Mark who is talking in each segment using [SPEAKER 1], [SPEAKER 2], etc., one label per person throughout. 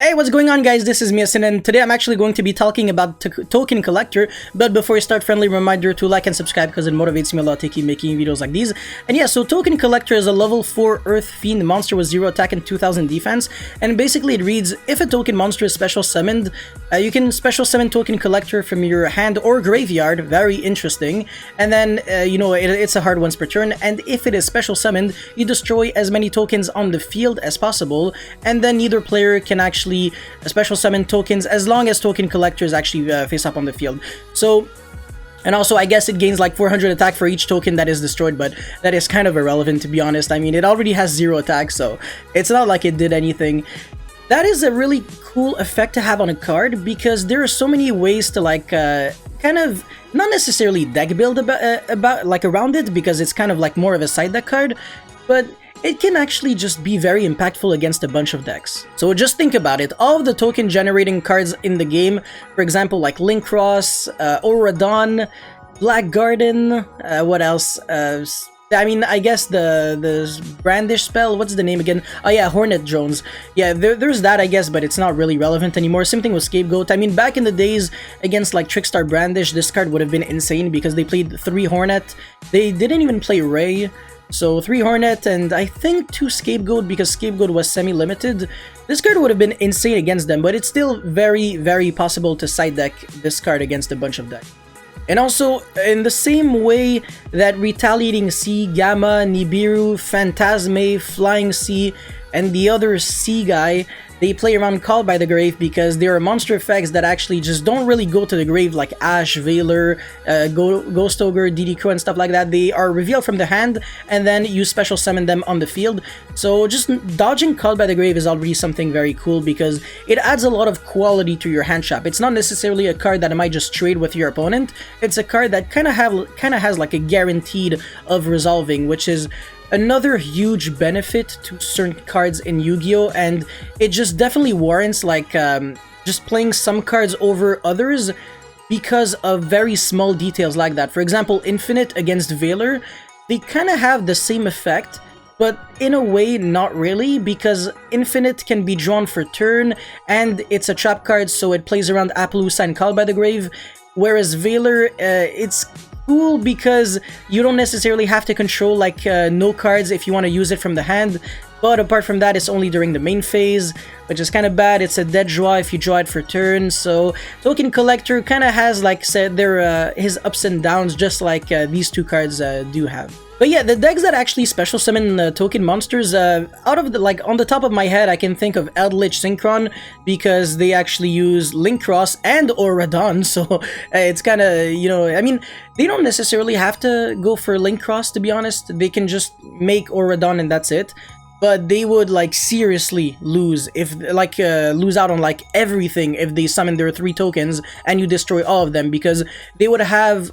[SPEAKER 1] Hey, what's going on, guys? This is Miasin, and today I'm actually going to be talking about Token Collector. But before we start, friendly reminder to like and subscribe because it motivates me a lot to keep making videos like these. And yeah, so Token Collector is a level 4 Earth Fiend monster with 0 attack and 2000 defense. And basically it reads, if a token monster is special summoned, you can special summon Token Collector from your hand or graveyard. Very interesting. And then, it's a hard once per turn. And if it is special summoned, you destroy as many tokens on the field as possible. And then neither player can actually special summon tokens as long as Token Collectors actually face up on the field. So, and also I guess it gains like 400 attack for each token that is destroyed, but that is kind of irrelevant, to be honest. I mean, it already has 0 attack, so it's not like it did anything. That is a really cool effect to have on a card because there are so many ways to like kind of not necessarily deck build around it, because it's kind of like more of a side deck card, but it can actually just be very impactful against a bunch of decks. So just think about it. All of the token generating cards in the game, for example, like Linkross, Auradon, Black Garden, what else? I mean, I guess the Brandish spell, what's the name again? Oh yeah, Hornet Drones. Yeah, there's that, I guess, but it's not really relevant anymore. Same thing with Scapegoat. I mean, back in the days, against like Trickstar Brandish, this card would have been insane because they played 3 Hornet. They didn't even play Ray. So 3 Hornet and I think 2 Scapegoat, because Scapegoat was semi-limited. This card would have been insane against them, but it's still very, very possible to side deck this card against a bunch of decks. And also, in the same way that Retaliating Sea, Gamma, Nibiru, Phantasme, Flying Sea, and the other Sea guy, they play around Call by the Grave because there are monster effects that actually just don't really go to the grave, like Ash, Veiler, Ghost Ogre, DD Crow, and stuff like that. They are revealed from the hand, and then you special summon them on the field. So just dodging Call by the Grave is already something very cool because it adds a lot of quality to your hand trap. It's not necessarily a card that I might just trade with your opponent. It's a card that kind of has like a guaranteed of resolving, which is another huge benefit to certain cards in Yu-Gi-Oh! And it just definitely warrants like just playing some cards over others because of very small details like that. For example, Infinite against Veiler, they kind of have the same effect, but in a way not really, because Infinite can be drawn for turn and it's a trap card, so it plays around Appaloosa and Call by the Grave, whereas Veiler, it's cool because you don't necessarily have to control like no cards if you want to use it from the hand, but apart from that it's only during the main phase, which is kind of bad. It's a dead draw if you draw it for turn. So Token Collector kind of has, like said, his ups and downs, just like these two cards do have. But yeah, the decks that actually special summon token monsters, out of the, like, on the top of my head, I can think of Eldritch Synchron because they actually use Linkross and Auradon, so it's kind of, you know, I mean, they don't necessarily have to go for Linkross, to be honest. They can just make Auradon and that's it. But they would like seriously lose if lose out on like everything if they summon their 3 tokens and you destroy all of them, because they would have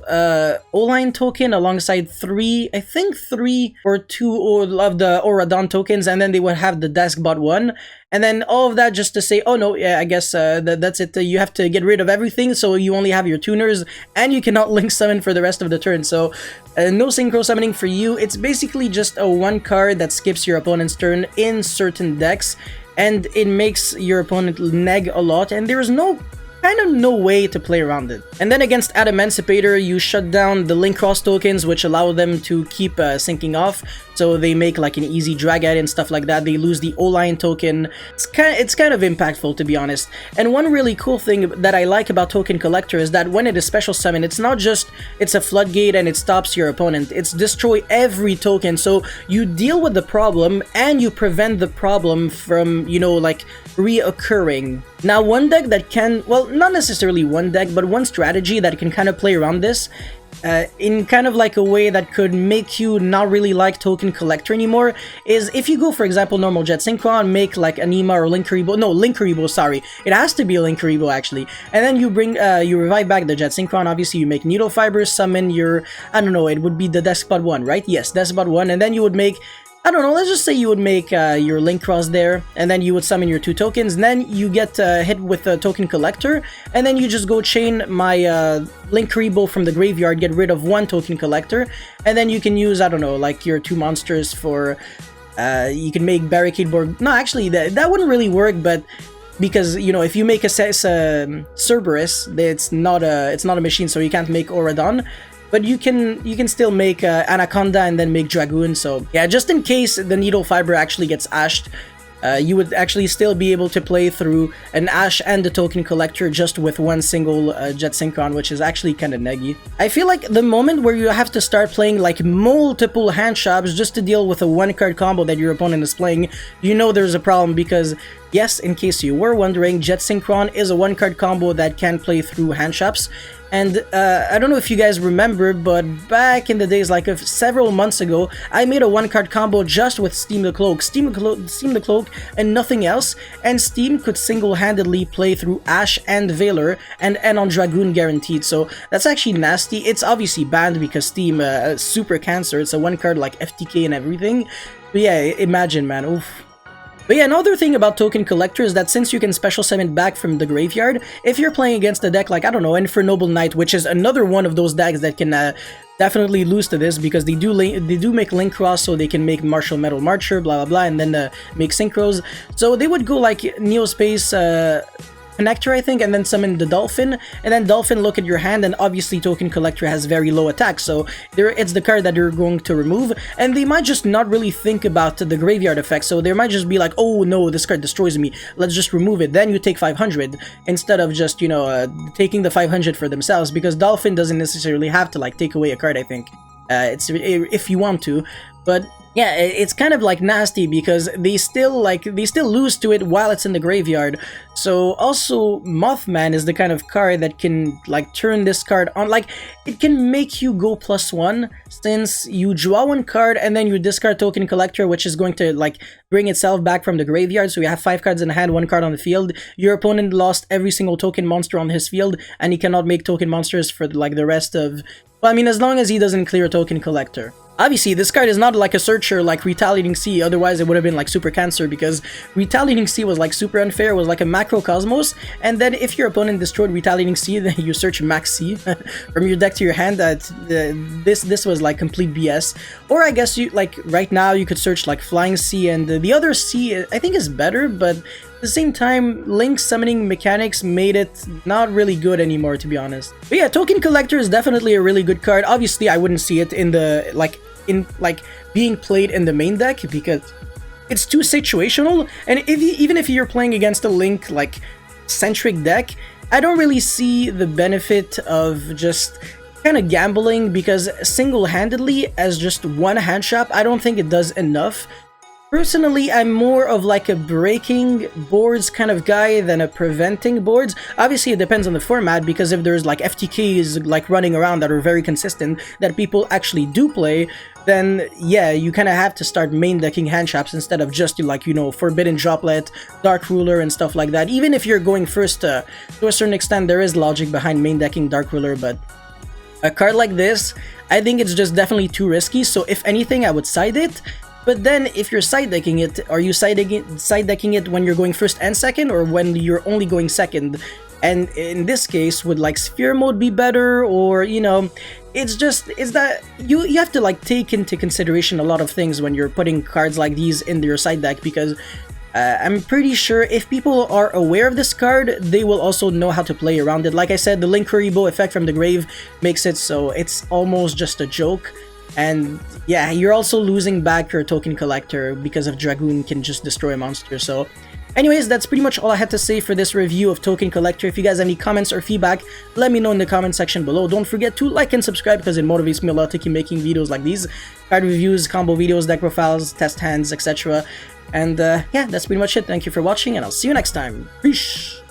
[SPEAKER 1] O-Line token alongside 3, I think 3 or 2 of the Auradon tokens, and then they would have the Deskbot 1. And then all of that just to say, oh no, yeah, I guess that's it. You have to get rid of everything, so you only have your tuners, and you cannot link summon for the rest of the turn. So no synchro summoning for you. It's basically just a 1 card that skips your opponent's turn in certain decks, and it makes your opponent neg a lot, and there's kind of no way to play around it. And then against Adamancipator, you shut down the Linkross tokens, which allow them to keep syncing off, so they make like an easy drag out and stuff like that. They lose the O-Line token. It's kind of impactful, to be honest. And one really cool thing that I like about Token Collector is that when it is special summon, it's not just it's a floodgate and it stops your opponent. It's destroy every token, so you deal with the problem and you prevent the problem from, you know, like reoccurring. Now, one deck that can, well, not necessarily one deck, but one strategy that can kind of play around this in kind of like a way that could make you not really like Token Collector anymore is if you go, for example, normal Jet Synchron, make like Anima or Linkuriboh, sorry. It has to be a Linkuriboh actually. And then you bring, you revive back the Jet Synchron, obviously you make Needle Fibers, summon your, I don't know, it would be the Deskbot 1, right? Yes, Deskbot 1, and then you would make, I don't know, let's just say you would make your Linkross there, and then you would summon your 2 tokens, and then you get hit with a Token Collector, and then you just go chain my Linkuriboh from the graveyard, get rid of 1 Token Collector, and then you can use, I don't know, like your 2 monsters for, you can make Barricade Board. No, actually, that wouldn't really work, but because you know if you make a Cerberus, it's not a machine, so you can't make Auradon. But you can still make Anaconda and then make Dragoon. So yeah, just in case the Needle Fiber actually gets ashed, you would actually still be able to play through an Ash and the Token Collector just with one single Jet Synchron, which is actually kind of neggy. I feel like the moment where you have to start playing like multiple hand shops just to deal with a one-card combo that your opponent is playing, you know there's a problem, because yes, in case you were wondering, Jet Synchron is a one-card combo that can play through hand shops. And I don't know if you guys remember, but back in the days, like several months ago, I made a one-card combo just with Steam the Cloak, Steam the Cloak, and nothing else, and Steam could single-handedly play through Ash and Valor and end on Dragoon guaranteed. So that's actually nasty. It's obviously banned because Steam super cancer. It's a one-card like FTK and everything. But yeah, imagine, man. Oof. But yeah, another thing about Token Collector is that since you can special summon back from the graveyard, if you're playing against a deck like, I don't know, Infernoble Knight, which is another one of those decks that can definitely lose to this, because they do make Link Cross, so they can make Martial Metal Marcher, blah blah blah, and then make Synchros. So they would go like Neospace Connector, I think, and then summon the Dolphin, and then Dolphin look at your hand, and obviously Token Collector has very low attack, so it's the card that you're going to remove, and they might just not really think about the graveyard effect, so they might just be like, oh no, this card destroys me, let's just remove it, then you take 500, instead of just, you know, taking the 500 for themselves, because Dolphin doesn't necessarily have to, like, take away a card, I think. It's if you want to, but yeah, it's kind of like nasty because they still lose to it while it's in the graveyard. So also Mothman is the kind of card that can like turn this card on, like it can make you go +1 since you draw one card and then you discard Token Collector, which is going to like bring itself back from the graveyard. So you have 5 cards in hand, 1 card on the field. Your opponent lost every single token monster on his field, and he cannot make token monsters for like the rest of, well, I mean, as long as he doesn't clear Token Collector. Obviously, this card is not like a searcher like Retaliating Sea, otherwise it would have been like super cancer, because Retaliating Sea was like super unfair, it was like a Macrocosmos, and then if your opponent destroyed Retaliating Sea, then you search Max Sea from your deck to your hand. This was like complete BS. Or I guess you like right now you could search like Flying Sea, and the other sea I think is better, but at the same time, Link summoning mechanics made it not really good anymore, to be honest. But yeah, Token Collector is definitely a really good card. Obviously, I wouldn't see it in the like being played in the main deck because it's too situational. And even if you're playing against a Link like centric deck, I don't really see the benefit of just kind of gambling, because single-handedly as just one hand shop, I don't think it does enough. Personally, I'm more of like a breaking boards kind of guy than a preventing boards. Obviously, it depends on the format, because if there's like FTKs like running around that are very consistent, that people actually do play, then yeah, you kind of have to start main decking hand shops instead of just like, you know, Forbidden Droplet, Dark Ruler and stuff like that. Even if you're going first, to a certain extent, there is logic behind main decking Dark Ruler, but a card like this, I think it's just definitely too risky. So if anything, I would side it. But then, if you're side decking it, are you side decking it when you're going first and second, or when you're only going second? And in this case, would like Sphere Mode be better, or you know, it's that you have to like take into consideration a lot of things when you're putting cards like these into your side deck, because I'm pretty sure if people are aware of this card, they will also know how to play around it. Like I said, the Link Kuriboh effect from the grave makes it so it's almost just a joke. And yeah, you're also losing back your Token Collector because of Dragoon can just destroy a monster. So anyways, that's pretty much all I had to say for this review of Token Collector. If you guys have any comments or feedback, let me know in the comment section below. Don't forget to like and subscribe because it motivates me a lot to keep making videos like these. Card reviews, combo videos, deck profiles, test hands, etc. And yeah, that's pretty much it. Thank you for watching, and I'll see you next time. Peace!